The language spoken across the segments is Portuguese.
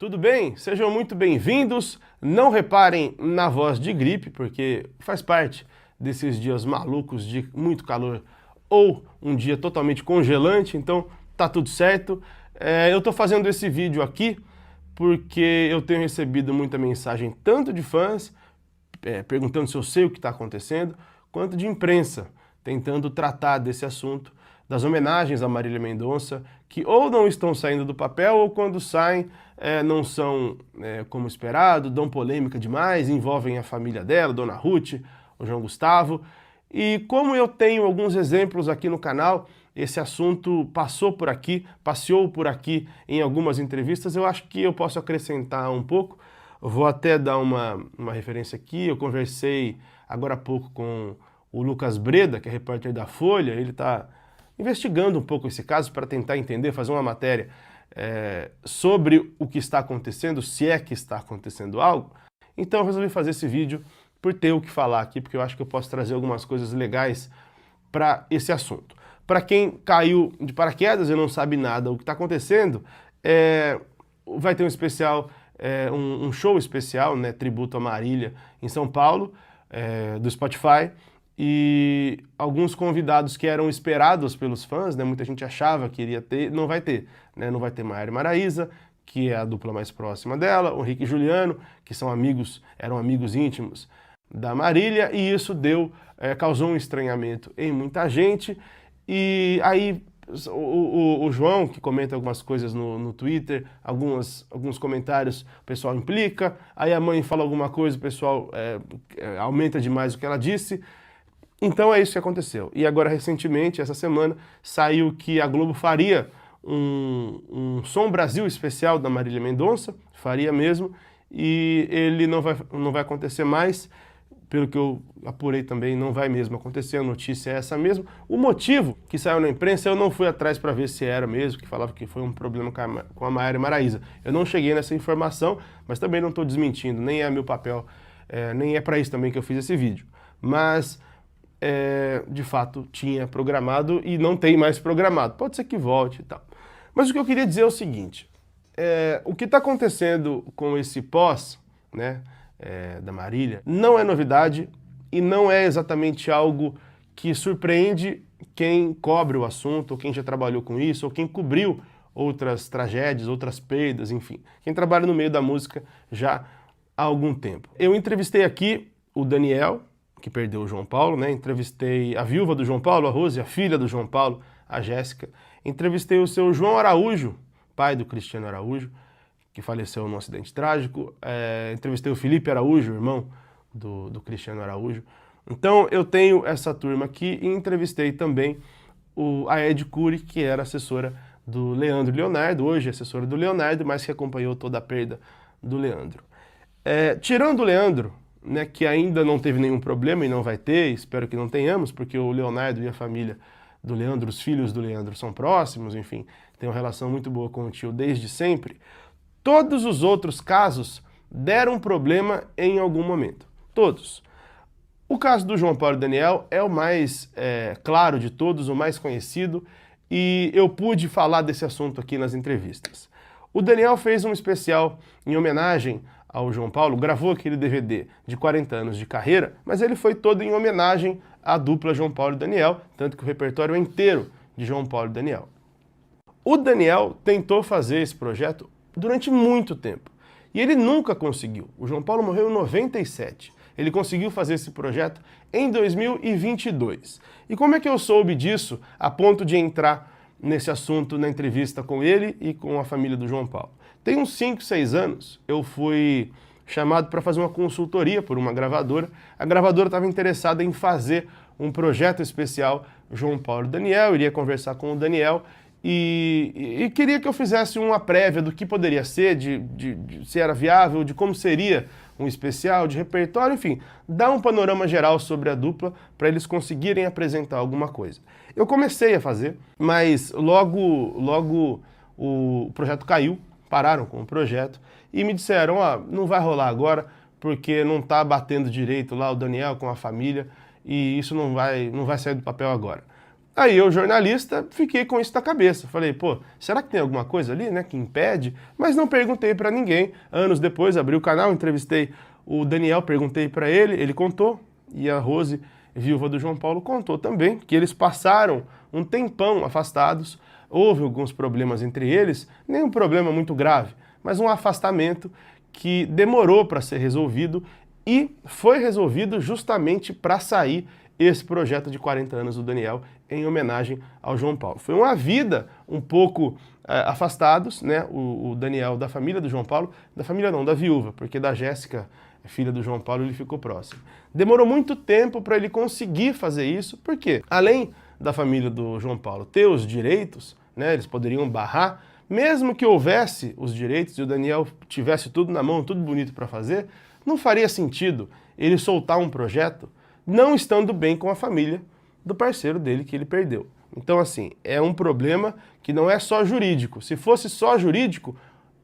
Tudo bem? Sejam muito bem-vindos. Não reparem na voz de gripe, porque faz parte desses dias malucos de muito calor ou um dia totalmente congelante, então tá tudo certo. Eu tô fazendo esse vídeo aqui porque eu tenho recebido muita mensagem tanto de fãs perguntando se eu sei o que está acontecendo, quanto de imprensa tentando tratar desse assunto, das homenagens a Marília Mendonça, que ou não estão saindo do papel, ou quando saem não são como esperado, dão polêmica demais, envolvem a família dela, Dona Ruth, o João Gustavo. E como eu tenho alguns exemplos aqui no canal, esse assunto passeou por aqui em algumas entrevistas, eu acho que eu posso acrescentar um pouco. Eu vou até dar uma referência aqui. Eu conversei agora há pouco com o Lucas Breda, que é repórter da Folha. Ele está investigando um pouco esse caso para tentar entender, fazer uma matéria sobre o que está acontecendo, se é que está acontecendo algo. Então eu resolvi fazer esse vídeo por ter o que falar aqui, porque eu acho que eu posso trazer algumas coisas legais para esse assunto. Para quem caiu de paraquedas e não sabe nada o que está acontecendo, vai ter um especial, um show especial, né, tributo a Marília, em São Paulo, do Spotify, e alguns convidados que eram esperados pelos fãs, né, muita gente achava que iria ter, não vai ter, né, não vai ter Maiara e Maraísa, que é a dupla mais próxima dela, o Henrique e Juliano, que são amigos, eram amigos íntimos da Marília, e isso causou um estranhamento em muita gente. E aí o João, que comenta algumas coisas no Twitter, alguns comentários, o pessoal implica, aí a mãe fala alguma coisa, o pessoal aumenta demais o que ela disse. Então é isso que aconteceu. E agora, recentemente, essa semana, saiu que a Globo faria um Som Brasil especial da Marília Mendonça, faria mesmo, e ele não vai acontecer mais. Pelo que eu apurei também, não vai mesmo acontecer, a notícia é essa mesmo. O motivo que saiu na imprensa, eu não fui atrás para ver se era mesmo, que falava que foi um problema com a Maiara e Maraísa. Eu não cheguei nessa informação, mas também não estou desmentindo, nem é meu papel, nem é para isso também que eu fiz esse vídeo. Mas, de fato, tinha programado e não tem mais programado. Pode ser que volte e tal. Mas o que eu queria dizer é o seguinte, o que está acontecendo com esse pós, né, da Marília, não é novidade e não é exatamente algo que surpreende quem cobre o assunto, ou quem já trabalhou com isso, ou quem cobriu outras tragédias, outras perdas, enfim. Quem trabalha no meio da música já há algum tempo. Eu entrevistei aqui o Daniel, que perdeu o João Paulo, né? Entrevistei a viúva do João Paulo, a Rose, a filha do João Paulo, a Jéssica. Entrevistei o seu João Araújo, pai do Cristiano Araújo, que faleceu num acidente trágico. Entrevistei o Felipe Araújo, irmão do Cristiano Araújo. Então eu tenho essa turma aqui e entrevistei também a Ed Cury, que era assessora do Leandro Leonardo, hoje assessora do Leonardo, mas que acompanhou toda a perda do Leandro. Tirando o Leandro, né, que ainda não teve nenhum problema e não vai ter, espero que não tenhamos, porque o Leonardo e a família do Leandro, os filhos do Leandro são próximos, enfim, tem uma relação muito boa com o tio desde sempre. Todos os outros casos deram problema em algum momento. Todos. O caso do João Paulo e Daniel é o mais claro de todos, o mais conhecido, e eu pude falar desse assunto aqui nas entrevistas. O Daniel fez um especial em homenagem ao João Paulo, gravou aquele DVD de 40 anos de carreira, mas ele foi todo em homenagem à dupla João Paulo e Daniel, tanto que o repertório é inteiro de João Paulo e Daniel. O Daniel tentou fazer esse projeto durante muito tempo. E ele nunca conseguiu. O João Paulo morreu em 97. Ele conseguiu fazer esse projeto em 2022. E como é que eu soube disso a ponto de entrar nesse assunto na entrevista com ele e com a família do João Paulo? Tem uns 5, 6 anos, eu fui chamado para fazer uma consultoria por uma gravadora. A gravadora estava interessada em fazer um projeto especial João Paulo e Daniel, eu iria conversar com o Daniel, e queria que eu fizesse uma prévia do que poderia ser, se era viável, de como seria um especial, de repertório, enfim, dar um panorama geral sobre a dupla para eles conseguirem apresentar alguma coisa. Eu comecei a fazer, mas logo o projeto caiu, pararam com o projeto e me disseram, não vai rolar agora porque não está batendo direito lá o Daniel com a família e isso não vai sair do papel agora. Aí eu, jornalista, fiquei com isso na cabeça. Falei, pô, será que tem alguma coisa ali, né, que impede? Mas não perguntei para ninguém. Anos depois, abri o canal, entrevistei o Daniel, perguntei para ele contou. E a Rose, viúva do João Paulo, contou também que eles passaram um tempão afastados. Houve alguns problemas entre eles, nenhum problema muito grave, mas um afastamento que demorou para ser resolvido e foi resolvido justamente para sair esse projeto de 40 anos do Daniel em homenagem ao João Paulo. Foi uma vida um pouco afastados, né, o Daniel da família do João Paulo, da família não, da viúva, porque da Jéssica, filha do João Paulo, ele ficou próximo. Demorou muito tempo para ele conseguir fazer isso, porque além da família do João Paulo ter os direitos, né, eles poderiam barrar, mesmo que houvesse os direitos e o Daniel tivesse tudo na mão, tudo bonito para fazer, não faria sentido ele soltar um projeto não estando bem com a família do parceiro dele que ele perdeu. Então, assim, é um problema que não é só jurídico. Se fosse só jurídico,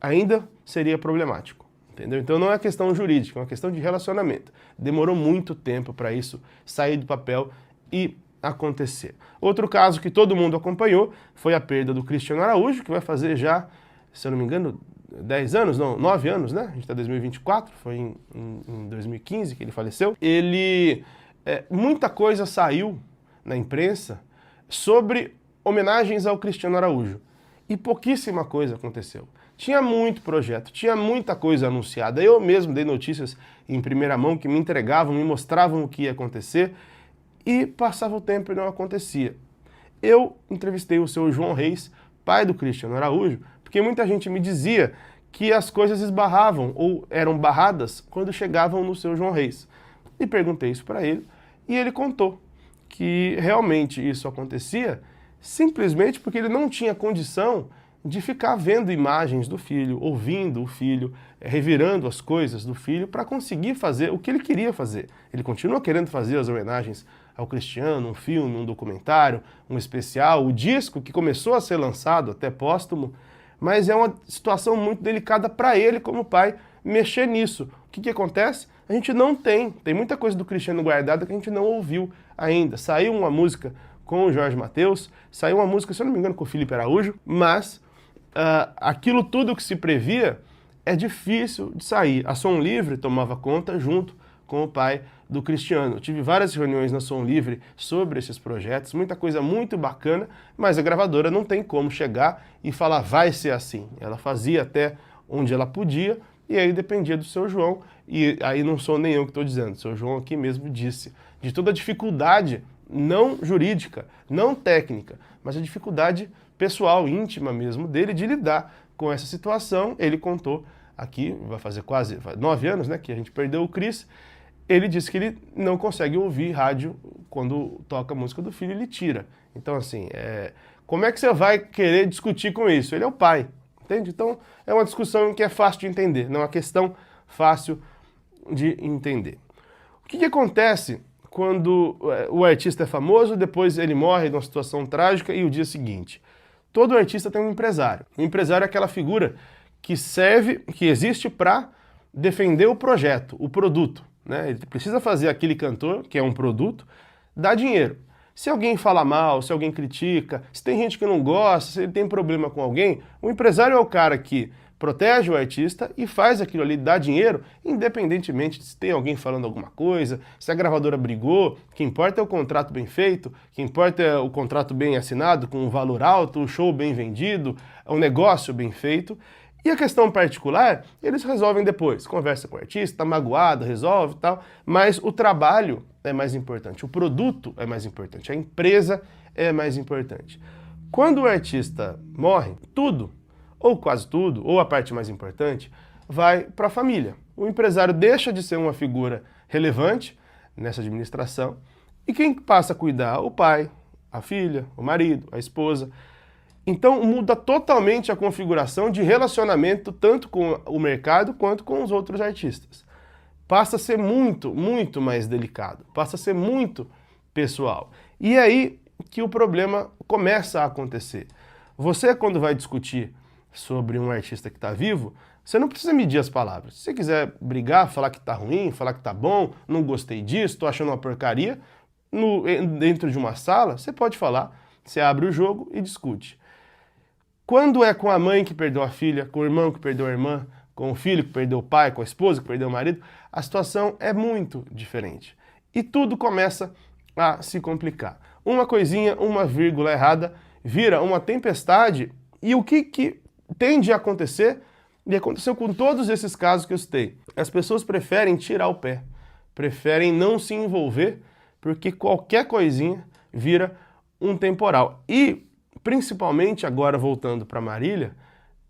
ainda seria problemático, entendeu? Então não é questão jurídica, é uma questão de relacionamento. Demorou muito tempo para isso sair do papel e acontecer. Outro caso que todo mundo acompanhou foi a perda do Cristiano Araújo, que vai fazer já, se eu não me engano, 10 anos, não, 9 anos, né? A gente está em 2024, foi em 2015 que ele faleceu. Muita coisa saiu na imprensa sobre homenagens ao Cristiano Araújo e pouquíssima coisa aconteceu. Tinha muito projeto, tinha muita coisa anunciada. Eu mesmo dei notícias em primeira mão que me entregavam, me mostravam o que ia acontecer e passava o tempo e não acontecia. Eu entrevistei o seu João Reis, pai do Cristiano Araújo, porque muita gente me dizia que as coisas esbarravam ou eram barradas quando chegavam no seu João Reis. E perguntei isso para ele e ele contou que realmente isso acontecia simplesmente porque ele não tinha condição de ficar vendo imagens do filho, ouvindo o filho, revirando as coisas do filho para conseguir fazer o que ele queria fazer. Ele continua querendo fazer as homenagens ao Cristiano, um filme, um documentário, um especial, o disco que começou a ser lançado, até póstumo, mas é uma situação muito delicada para ele como pai mexer nisso. O que acontece? A gente não tem muita coisa do Cristiano guardada que a gente não ouviu ainda. Saiu uma música com o Jorge Mateus, saiu uma música, se eu não me engano, com o Felipe Araújo, mas aquilo tudo que se previa é difícil de sair. A Som Livre tomava conta junto com o pai do Cristiano. Eu tive várias reuniões na Som Livre sobre esses projetos, muita coisa muito bacana, mas a gravadora não tem como chegar e falar vai ser assim. Ela fazia até onde ela podia e aí dependia do seu João, e aí não sou nem eu que estou dizendo, o seu João aqui mesmo disse, de toda a dificuldade, não jurídica, não técnica, mas a dificuldade pessoal, íntima mesmo dele de lidar com essa situação. Ele contou aqui, vai fazer quase 9 anos, né, que a gente perdeu o Cris. Ele disse que ele não consegue ouvir rádio quando toca a música do filho, ele tira. Então, assim, como é que você vai querer discutir com isso? Ele é o pai, entende? Então, é uma discussão que é fácil de entender, não é uma questão fácil de entender. O que acontece quando o artista é famoso, depois ele morre numa situação trágica e o dia seguinte? Todo artista tem um empresário. O empresário é aquela figura que existe para defender o projeto, o produto, né? Ele precisa fazer aquele cantor, que é um produto, dar dinheiro. Se alguém fala mal, se alguém critica, se tem gente que não gosta, se ele tem problema com alguém, o empresário é o cara que protege o artista e faz aquilo ali, dá dinheiro, independentemente de se tem alguém falando alguma coisa, se a gravadora brigou. O que importa é o contrato bem feito, o que importa é o contrato bem assinado, com um valor alto, o show bem vendido, o negócio bem feito. E a questão particular, eles resolvem depois. Conversa com o artista, tá magoado, resolve e tal, mas o trabalho é mais importante, o produto é mais importante, a empresa é mais importante. Quando o artista morre, tudo, ou quase tudo, ou a parte mais importante, vai para a família. O empresário deixa de ser uma figura relevante nessa administração e quem passa a cuidar? O pai, a filha, o marido, a esposa. Então muda totalmente a configuração de relacionamento tanto com o mercado quanto com os outros artistas. Passa a ser muito, muito mais delicado, passa a ser muito pessoal. E é aí que o problema começa a acontecer. Você, quando vai discutir sobre um artista que está vivo, você não precisa medir as palavras. Se você quiser brigar, falar que está ruim, falar que está bom, não gostei disso, estou achando uma porcaria, dentro de uma sala, você pode falar, você abre o jogo e discute. Quando é com a mãe que perdeu a filha, com o irmão que perdeu a irmã, com o filho que perdeu o pai, com a esposa que perdeu o marido, a situação é muito diferente. E tudo começa a se complicar. Uma coisinha, uma vírgula errada, vira uma tempestade. E o que tende a acontecer, e aconteceu com todos esses casos que eu citei, as pessoas preferem tirar o pé, preferem não se envolver, porque qualquer coisinha vira um temporal. E, principalmente agora voltando para Marília,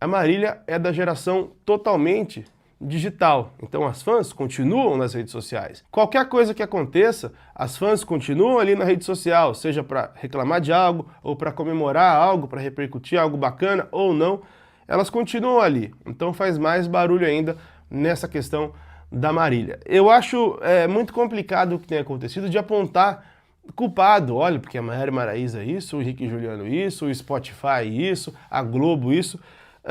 a Marília é da geração totalmente digital. Então as fãs continuam nas redes sociais. Qualquer coisa que aconteça, as fãs continuam ali na rede social, seja para reclamar de algo, ou para comemorar algo, para repercutir algo bacana ou não, elas continuam ali. Então faz mais barulho ainda nessa questão da Marília. Eu acho muito complicado o que tem acontecido de apontar culpado. Olha, porque a Maiara Maraíza isso, o Henrique Juliano isso, o Spotify isso, a Globo isso.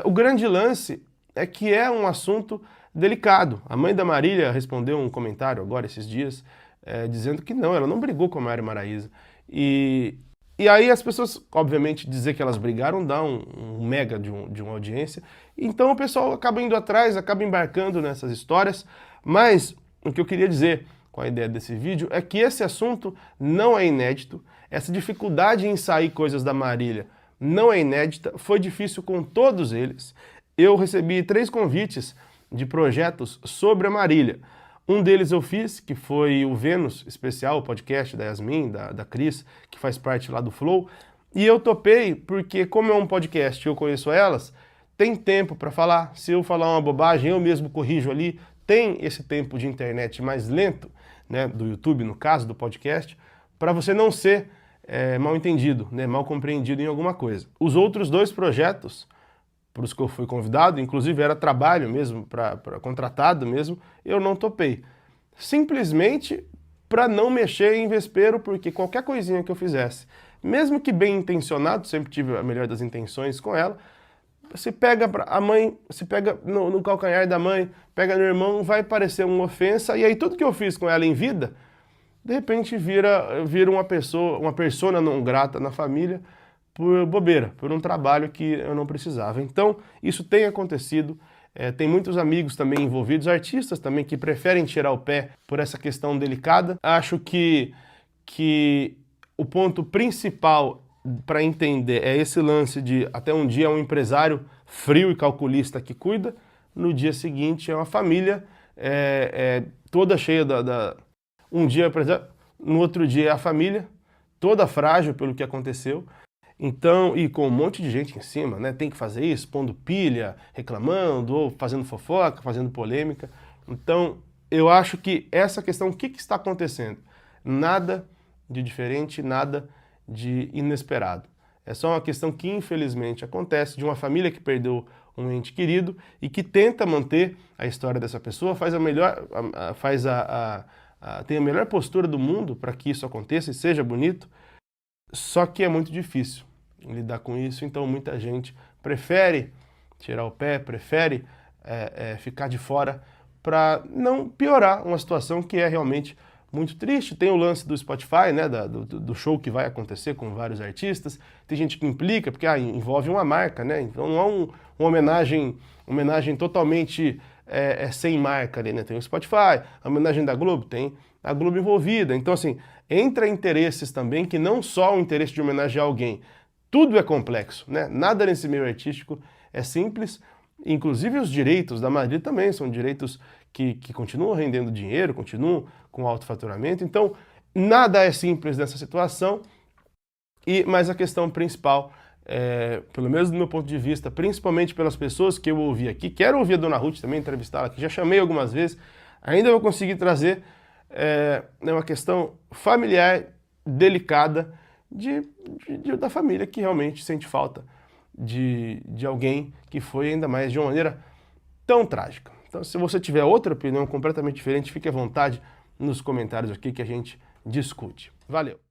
O grande lance é que é um assunto delicado. A mãe da Marília respondeu um comentário agora esses dias, dizendo que não, ela não brigou com a Maiara Maraíza. E aí as pessoas, obviamente, dizer que elas brigaram dá um mega de uma audiência. Então o pessoal acaba indo atrás, acaba embarcando nessas histórias. Mas o que eu queria dizer com a ideia desse vídeo é que esse assunto não é inédito. Essa dificuldade em sair coisas da Marília não é inédita, foi difícil com todos eles. Eu recebi 3 convites de projetos sobre a Marília. Um deles eu fiz, que foi o Vênus Especial, o podcast da Yasmin, da Cris, que faz parte lá do Flow. E eu topei porque, como é um podcast e eu conheço elas, tem tempo para falar. Se eu falar uma bobagem, eu mesmo corrijo ali. Tem esse tempo de internet mais lento, né, do YouTube, no caso do podcast, para você não ser mal entendido, né, mal compreendido em alguma coisa. Os outros 2 projetos para os que eu fui convidado, inclusive era trabalho mesmo, para contratado mesmo, eu não topei. Simplesmente para não mexer em vespeiro, porque qualquer coisinha que eu fizesse, mesmo que bem intencionado, sempre tive a melhor das intenções com ela, se pega a mãe, se pega no calcanhar da mãe, pega no irmão, vai parecer uma ofensa, e aí tudo que eu fiz com ela em vida, de repente vira uma persona não grata na família, por bobeira, por um trabalho que eu não precisava. Então, isso tem acontecido, tem muitos amigos também envolvidos, artistas também, que preferem tirar o pé por essa questão delicada. Acho que o ponto principal para entender é esse lance de até um dia é um empresário frio e calculista que cuida, no dia seguinte é uma família toda cheia um dia, por exemplo, no outro dia é a família, toda frágil pelo que aconteceu. Então, e com um monte de gente em cima, né? Tem que fazer isso, pondo pilha, reclamando, ou fazendo fofoca, fazendo polêmica. Então, eu acho que essa questão, o que está acontecendo? Nada de diferente, nada de inesperado. É só uma questão que, infelizmente, acontece de uma família que perdeu um ente querido e que tenta manter a história dessa pessoa, tem a melhor postura do mundo para que isso aconteça e seja bonito. Só que é muito difícil lidar com isso, então muita gente prefere tirar o pé, prefere ficar de fora para não piorar uma situação que é realmente muito triste. Tem o lance do Spotify, né, do show que vai acontecer com vários artistas, tem gente que implica, porque envolve uma marca, né, então não é uma homenagem totalmente sem marca ali, né, tem o Spotify, a homenagem da Globo, tem a Globo envolvida, então assim, entra interesses também que não só o interesse de homenagear alguém, tudo é complexo, né? Nada nesse meio artístico é simples, inclusive os direitos da Marília também são direitos que continuam rendendo dinheiro, continuam com alto faturamento, então nada é simples nessa situação, mas a questão principal, pelo menos do meu ponto de vista, principalmente pelas pessoas que eu ouvi aqui, quero ouvir a Dona Ruth também, entrevistá-la aqui, já chamei algumas vezes, ainda vou conseguir trazer uma questão familiar delicada da família que realmente sente falta de alguém que foi ainda mais de uma maneira tão trágica. Então, se você tiver outra opinião completamente diferente, fique à vontade nos comentários aqui que a gente discute. Valeu!